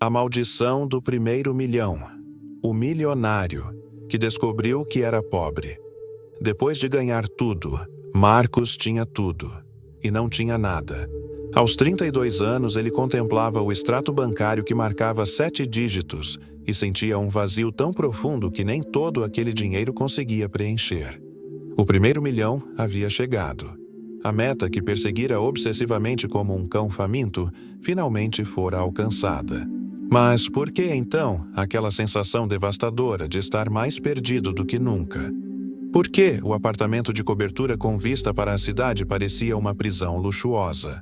A maldição do primeiro milhão. O milionário, que descobriu que era pobre. Depois de ganhar tudo, Marcos tinha tudo, e não tinha nada. Aos 32 anos, ele contemplava o extrato bancário que marcava 7 dígitos e sentia um vazio tão profundo que nem todo aquele dinheiro conseguia preencher. O primeiro milhão havia chegado. A meta que perseguira obsessivamente como um cão faminto finalmente fora alcançada. Mas por que então aquela sensação devastadora de estar mais perdido do que nunca? Por que o apartamento de cobertura com vista para a cidade parecia uma prisão luxuosa?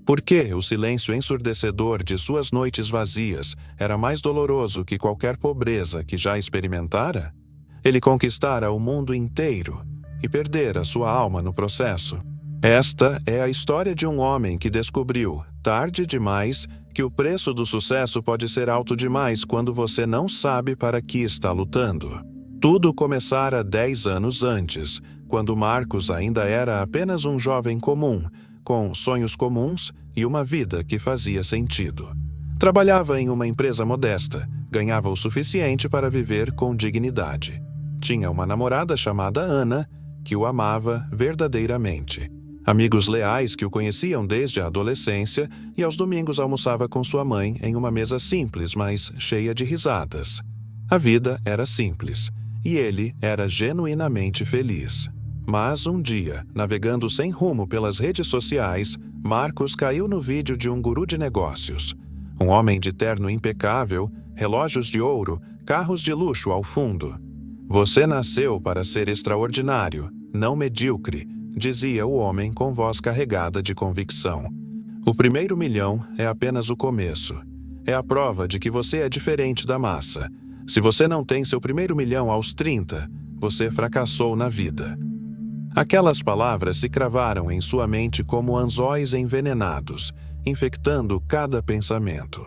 Por que o silêncio ensurdecedor de suas noites vazias era mais doloroso que qualquer pobreza que já experimentara? Ele conquistara o mundo inteiro e perdera sua alma no processo. Esta é a história de um homem que descobriu, tarde demais, que o preço do sucesso pode ser alto demais quando você não sabe para que está lutando. Tudo começara 10 anos antes, quando Marcos ainda era apenas um jovem comum, com sonhos comuns e uma vida que fazia sentido. Trabalhava em uma empresa modesta, ganhava o suficiente para viver com dignidade. Tinha uma namorada chamada Ana, que o amava verdadeiramente. Amigos leais que o conheciam desde a adolescência e aos domingos almoçava com sua mãe em uma mesa simples, mas cheia de risadas. A vida era simples e ele era genuinamente feliz. Mas um dia, navegando sem rumo pelas redes sociais, Marcos caiu no vídeo de um guru de negócios. Um homem de terno impecável, relógios de ouro, carros de luxo ao fundo. Você nasceu para ser extraordinário, não medíocre, dizia o homem com voz carregada de convicção. O primeiro milhão é apenas o começo. É a prova de que você é diferente da massa. Se você não tem seu primeiro milhão aos 30, você fracassou na vida. Aquelas palavras se cravaram em sua mente como anzóis envenenados, infectando cada pensamento.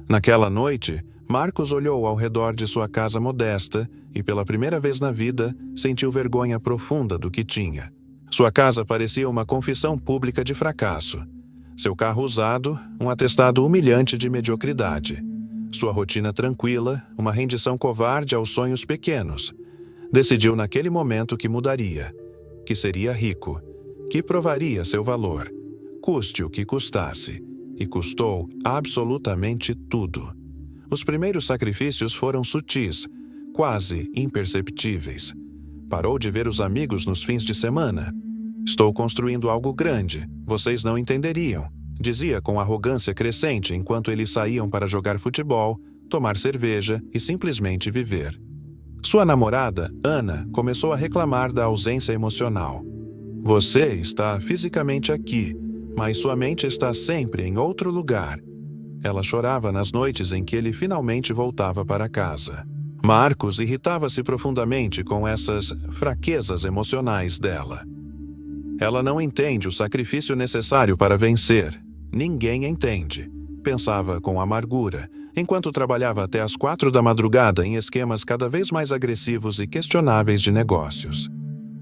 Naquela noite, Marcos olhou ao redor de sua casa modesta e, pela primeira vez na vida, sentiu vergonha profunda do que tinha. Sua casa parecia uma confissão pública de fracasso. Seu carro usado, um atestado humilhante de mediocridade. Sua rotina tranquila, uma rendição covarde aos sonhos pequenos. Decidiu naquele momento que mudaria, que seria rico, que provaria seu valor, custe o que custasse. E custou absolutamente tudo. Os primeiros sacrifícios foram sutis, quase imperceptíveis. Parou de ver os amigos nos fins de semana. Estou construindo algo grande, vocês não entenderiam, dizia com arrogância crescente enquanto eles saíam para jogar futebol, tomar cerveja e simplesmente viver. Sua namorada, Ana, começou a reclamar da ausência emocional. Você está fisicamente aqui, mas sua mente está sempre em outro lugar. Ela chorava nas noites em que ele finalmente voltava para casa. Marcos irritava-se profundamente com essas fraquezas emocionais dela. Ela não entende o sacrifício necessário para vencer. Ninguém entende, pensava com amargura, enquanto trabalhava até as 4 da madrugada em esquemas cada vez mais agressivos e questionáveis de negócios.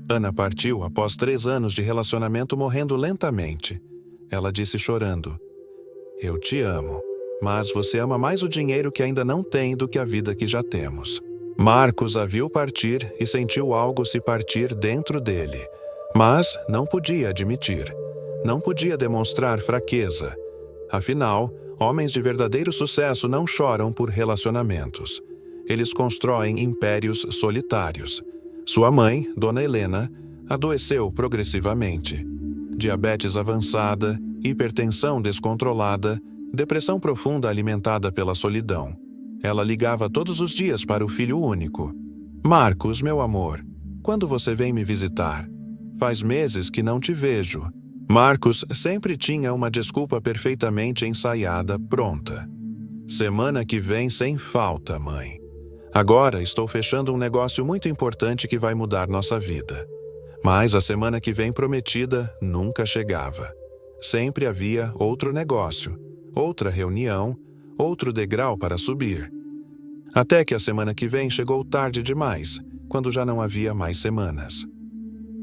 Ana partiu após 3 anos de relacionamento morrendo lentamente. Ela disse chorando: "Eu te amo, mas você ama mais o dinheiro que ainda não tem do que a vida que já temos." Marcos a viu partir e sentiu algo se partir dentro dele. Mas não podia admitir. Não podia demonstrar fraqueza. Afinal, homens de verdadeiro sucesso não choram por relacionamentos. Eles constroem impérios solitários. Sua mãe, Dona Helena, adoeceu progressivamente. Diabetes avançada, hipertensão descontrolada, depressão profunda alimentada pela solidão. Ela ligava todos os dias para o filho único. "Marcos, meu amor, quando você vem me visitar? Faz meses que não te vejo." Marcos sempre tinha uma desculpa perfeitamente ensaiada, pronta. "Semana que vem sem falta, mãe. Agora estou fechando um negócio muito importante que vai mudar nossa vida." Mas a semana que vem prometida nunca chegava. Sempre havia outro negócio, outra reunião, outro degrau para subir. Até que a semana que vem chegou tarde demais, quando já não havia mais semanas.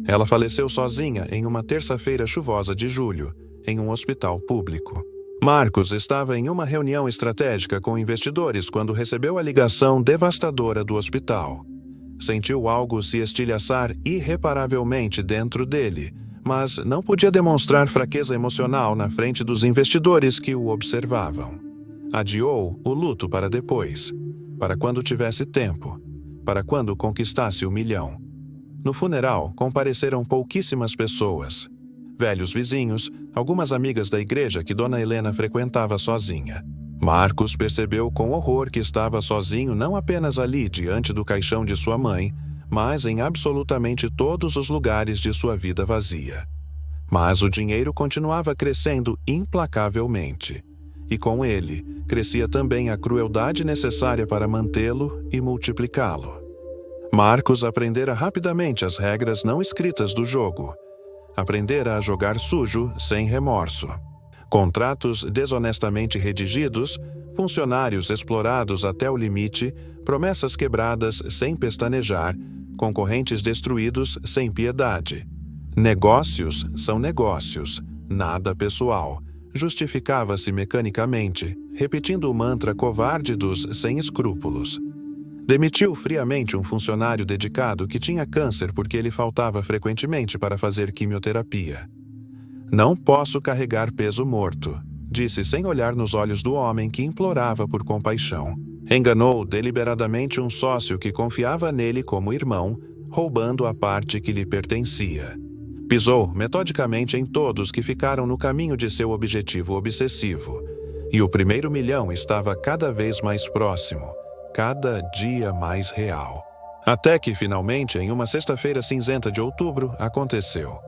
Ela faleceu sozinha em uma terça-feira chuvosa de julho, em um hospital público. Marcos estava em uma reunião estratégica com investidores quando recebeu a ligação devastadora do hospital. Sentiu algo se estilhaçar irreparavelmente dentro dele, mas não podia demonstrar fraqueza emocional na frente dos investidores que o observavam. Adiou o luto para depois, para quando tivesse tempo, para quando conquistasse o milhão. No funeral, compareceram pouquíssimas pessoas. Velhos vizinhos, algumas amigas da igreja que Dona Helena frequentava sozinha. Marcos percebeu com horror que estava sozinho não apenas ali diante do caixão de sua mãe, mas em absolutamente todos os lugares de sua vida vazia. Mas o dinheiro continuava crescendo implacavelmente. E com ele, crescia também a crueldade necessária para mantê-lo e multiplicá-lo. Marcos aprendera rapidamente as regras não escritas do jogo. Aprendera a jogar sujo sem remorso. Contratos desonestamente redigidos, funcionários explorados até o limite, promessas quebradas sem pestanejar, concorrentes destruídos sem piedade. Negócios são negócios, nada pessoal. Justificava-se mecanicamente, repetindo o mantra covarde dos sem escrúpulos. Demitiu friamente um funcionário dedicado que tinha câncer porque ele faltava frequentemente para fazer quimioterapia. Não posso carregar peso morto, disse sem olhar nos olhos do homem que implorava por compaixão. Enganou deliberadamente um sócio que confiava nele como irmão, roubando a parte que lhe pertencia. Pisou metodicamente em todos que ficaram no caminho de seu objetivo obsessivo. E o primeiro milhão estava cada vez mais próximo, cada dia mais real. Até que, finalmente, em uma sexta-feira cinzenta de outubro, aconteceu.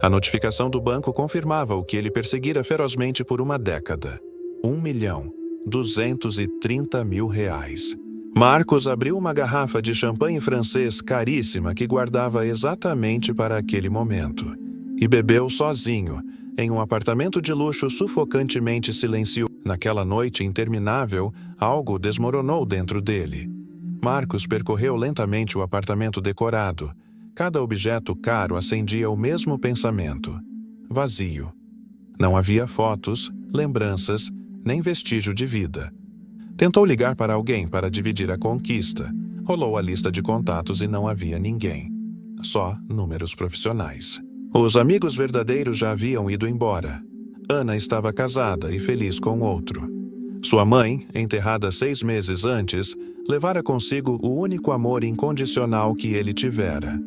A notificação do banco confirmava o que ele perseguira ferozmente por uma década. R$1.230.000. Marcos abriu uma garrafa de champanhe francês caríssima que guardava exatamente para aquele momento. E bebeu sozinho, em um apartamento de luxo sufocantemente silencioso. Naquela noite interminável, algo desmoronou dentro dele. Marcos percorreu lentamente o apartamento decorado. Cada objeto caro acendia o mesmo pensamento. Vazio. Não havia fotos, lembranças, nem vestígio de vida. Tentou ligar para alguém para dividir a conquista. Rolou a lista de contatos e não havia ninguém. Só números profissionais. Os amigos verdadeiros já haviam ido embora. Ana estava casada e feliz com outro. Sua mãe, enterrada 6 meses antes, levara consigo o único amor incondicional que ele tivera.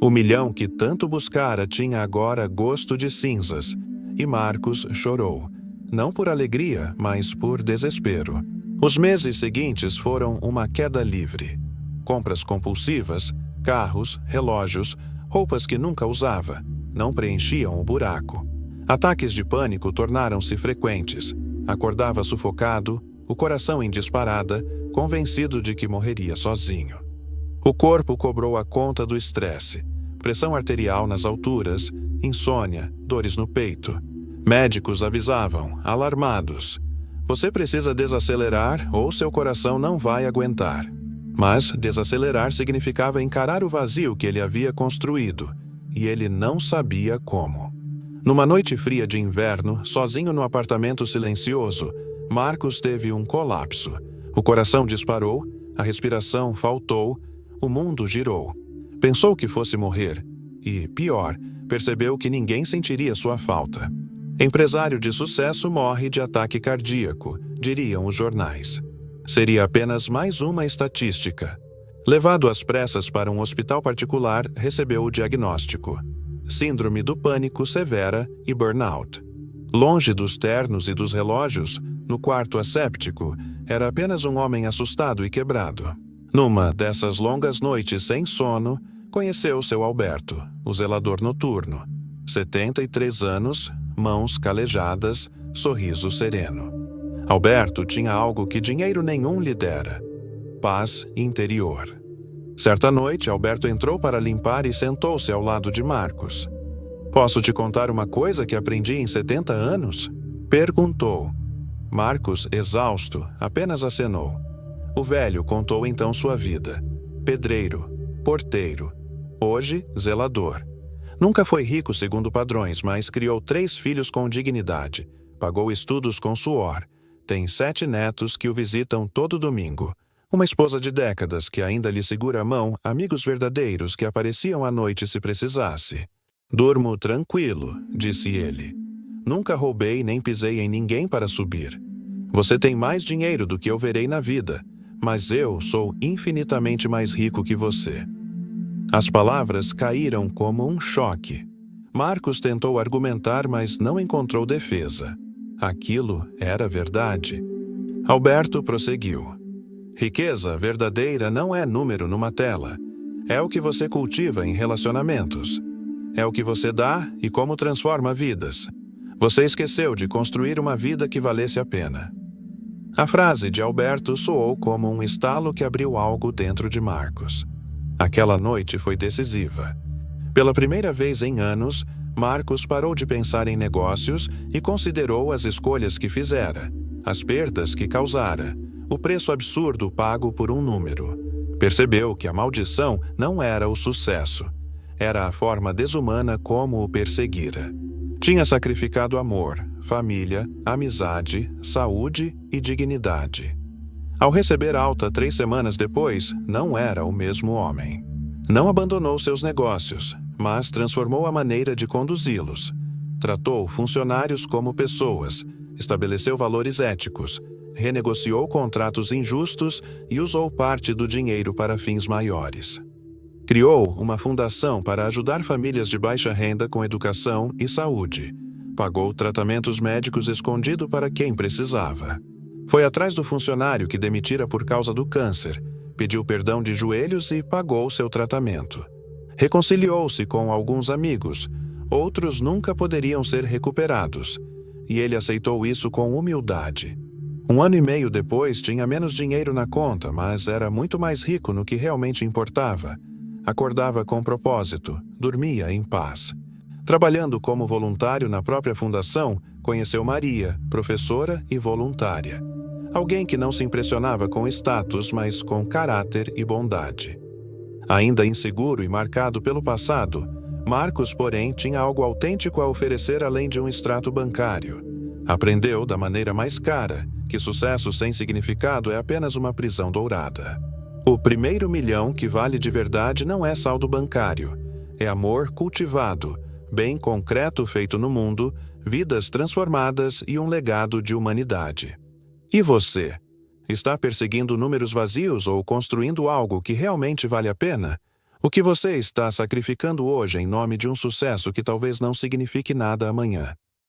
O milhão que tanto buscara tinha agora gosto de cinzas, e Marcos chorou, não por alegria, mas por desespero. Os meses seguintes foram uma queda livre. Compras compulsivas, carros, relógios, roupas que nunca usava, não preenchiam o buraco. Ataques de pânico tornaram-se frequentes. Acordava sufocado, o coração em disparada, convencido de que morreria sozinho. O corpo cobrou a conta do estresse. Pressão arterial nas alturas, insônia, dores no peito. Médicos avisavam, alarmados. Você precisa desacelerar ou seu coração não vai aguentar. Mas desacelerar significava encarar o vazio que ele havia construído, e ele não sabia como. Numa noite fria de inverno, sozinho no apartamento silencioso, Marcos teve um colapso. O coração disparou, a respiração faltou, o mundo girou. Pensou que fosse morrer e, pior, percebeu que ninguém sentiria sua falta. Empresário de sucesso morre de ataque cardíaco, diriam os jornais. Seria apenas mais uma estatística. Levado às pressas para um hospital particular, recebeu o diagnóstico: síndrome do pânico severa e burnout. Longe dos ternos e dos relógios, no quarto asséptico, era apenas um homem assustado e quebrado. Numa dessas longas noites sem sono, conheceu seu Alberto, o zelador noturno. 73 anos, mãos calejadas, sorriso sereno. Alberto tinha algo que dinheiro nenhum lhe dera: paz interior. Certa noite, Alberto entrou para limpar e sentou-se ao lado de Marcos. Posso te contar uma coisa que aprendi em 70 anos? Perguntou. Marcos, exausto, apenas acenou. O velho contou então sua vida. Pedreiro, porteiro, hoje zelador. Nunca foi rico segundo padrões, mas criou 3 filhos com dignidade. pagou estudos com suor. Tem 7 netos que o visitam todo domingo. Uma esposa de décadas que ainda lhe segura a mão, amigos verdadeiros que apareciam à noite se precisasse. Durmo tranquilo, disse ele. Nunca roubei nem pisei em ninguém para subir. Você tem mais dinheiro do que eu verei na vida, mas eu sou infinitamente mais rico que você. As palavras caíram como um choque. Marcos tentou argumentar, mas não encontrou defesa. Aquilo era verdade. Alberto prosseguiu. Riqueza verdadeira não é número numa tela. É o que você cultiva em relacionamentos. É o que você dá e como transforma vidas. Você esqueceu de construir uma vida que valesse a pena. A frase de Alberto soou como um estalo que abriu algo dentro de Marcos. Aquela noite foi decisiva. Pela primeira vez em anos, Marcos parou de pensar em negócios e considerou as escolhas que fizera, as perdas que causara, o preço absurdo pago por um número. Percebeu que a maldição não era o sucesso. Era a forma desumana como o perseguira. Tinha sacrificado amor, família, amizade, saúde e dignidade. Ao receber alta 3 semanas depois, não era o mesmo homem. Não abandonou seus negócios, mas transformou a maneira de conduzi-los. Tratou funcionários como pessoas, estabeleceu valores éticos, renegociou contratos injustos e usou parte do dinheiro para fins maiores. Criou uma fundação para ajudar famílias de baixa renda com educação e saúde. Pagou tratamentos médicos escondido para quem precisava. Foi atrás do funcionário que demitira por causa do câncer, pediu perdão de joelhos e pagou seu tratamento. Reconciliou-se com alguns amigos, outros nunca poderiam ser recuperados, e ele aceitou isso com humildade. 1 ano e meio depois tinha menos dinheiro na conta, mas era muito mais rico no que realmente importava. Acordava com propósito, dormia em paz. Trabalhando como voluntário na própria fundação, conheceu Maria, professora e voluntária. Alguém que não se impressionava com status, mas com caráter e bondade. Ainda inseguro e marcado pelo passado, Marcos, porém, tinha algo autêntico a oferecer além de um extrato bancário. Aprendeu, da maneira mais cara, que sucesso sem significado é apenas uma prisão dourada. O primeiro milhão que vale de verdade não é saldo bancário. É amor cultivado, bem concreto feito no mundo, vidas transformadas e um legado de humanidade. E você? Está perseguindo números vazios ou construindo algo que realmente vale a pena? O que você está sacrificando hoje em nome de um sucesso que talvez não signifique nada amanhã?